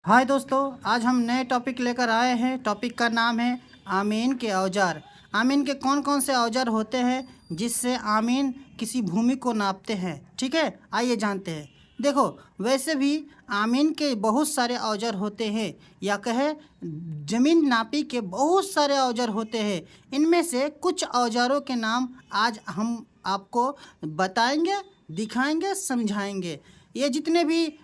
हाय दोस्तों, आज हम नए टॉपिक लेकर आए हैं। टॉपिक का नाम है आमीन के औजार। आमीन के कौन कौन से औजार होते हैं जिससे आमीन किसी भूमि को नापते हैं। ठीक है, आइए जानते हैं। देखो, वैसे भी आमीन के बहुत सारे औजार होते हैं, या कहे ज़मीन नापी के बहुत सारे औजार होते हैं। इनमें से कुछ औजारों के नाम आज हम आपको बताएंगे, दिखाएंगे, समझाएंगे। ये जितने भी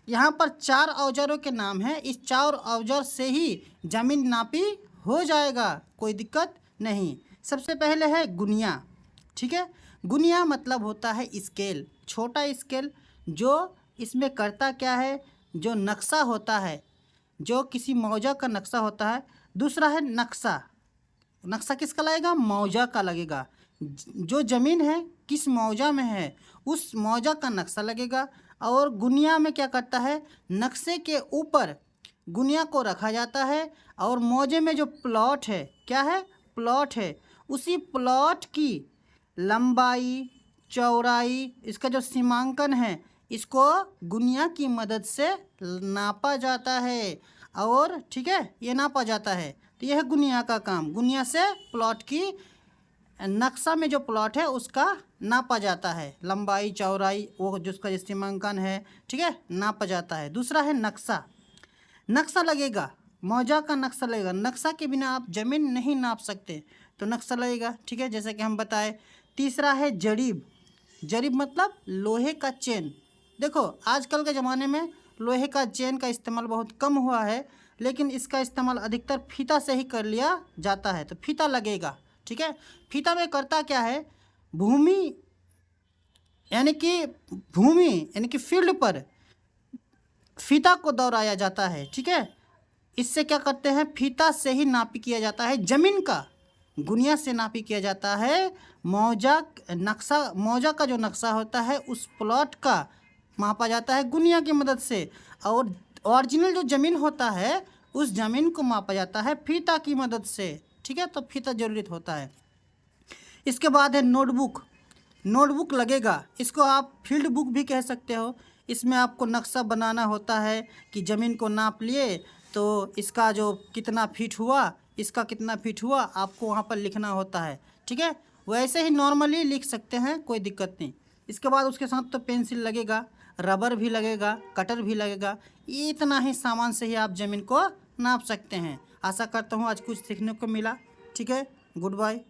यहाँ पर 4 औजारों के नाम हैं। इस 4 औजार से ही ज़मीन नापी हो जाएगा, कोई दिक्कत नहीं। सबसे पहले है गुनिया। ठीक है, गुनिया मतलब होता है स्केल, छोटा स्केल। जो इसमें करता क्या है, जो नक्शा होता है, जो किसी मौजा का नक्शा होता है। दूसरा है नक्शा। नक्शा किसका लगेगा? मौजा का लगेगा। जो ज़मीन है किस मौजा में है, उस मौजा का नक्शा लगेगा। और गुनिया में क्या करता है, नक्शे के ऊपर गुनिया को रखा जाता है, और मौजे में जो प्लॉट है, क्या है? प्लॉट है। उसी प्लॉट की लंबाई, चौड़ाई, इसका जो सीमांकन है, इसको गुनिया की मदद से नापा जाता है। और ठीक है, ये नापा जाता है। तो यह है गुनिया का काम। गुनिया से प्लॉट की नक्शा में जो प्लॉट है उसका नापा जाता है, लंबाई, चौड़ाई, वो जिसका सीमांकन है, ठीक है, नापा जाता है। दूसरा है नक्शा। नक्शा लगेगा, मौजा का नक्शा लगेगा। नक्शा के बिना आप ज़मीन नहीं नाप सकते, तो नक्शा लगेगा। ठीक है, जैसे कि हम बताए। तीसरा है जरीब। जरीब मतलब लोहे का चेन। देखो, आजकल के ज़माने में लोहे का चेन का इस्तेमाल बहुत कम हुआ है, लेकिन इसका इस्तेमाल अधिकतर फीता से ही कर लिया जाता है। तो फीता लगेगा। ठीक है, फीता में करता क्या है, भूमि यानी कि फील्ड पर फीता को दौड़ाया जाता है। ठीक है, इससे क्या करते हैं, फीता से ही नापी किया जाता है ज़मीन का। गुनिया से नापी किया जाता है मौजा नक्शा। मौजा का जो नक्शा होता है उस प्लॉट का मापा जाता है गुनिया की मदद से। और ओरिजिनल जो ज़मीन होता है उस ज़मीन को मापा जाता है फीता की मदद से। ठीक है, तो फीता ज़रूरत होता है। इसके बाद है नोटबुक। नोटबुक लगेगा, इसको आप फील्ड बुक भी कह सकते हो। इसमें आपको नक्शा बनाना होता है कि ज़मीन को नाप लिए तो इसका जो कितना फीट हुआ, इसका कितना फीट हुआ, आपको वहाँ पर लिखना होता है। ठीक है, वैसे ही नॉर्मली लिख सकते हैं, कोई दिक्कत नहीं। इसके बाद उसके साथ तो पेंसिल लगेगा, रबर भी लगेगा, कटर भी लगेगा। इतना ही सामान से ही आप ज़मीन को नाप सकते हैं। आशा करता हूँ आज कुछ सीखने को मिला। ठीक है, गुड बाय।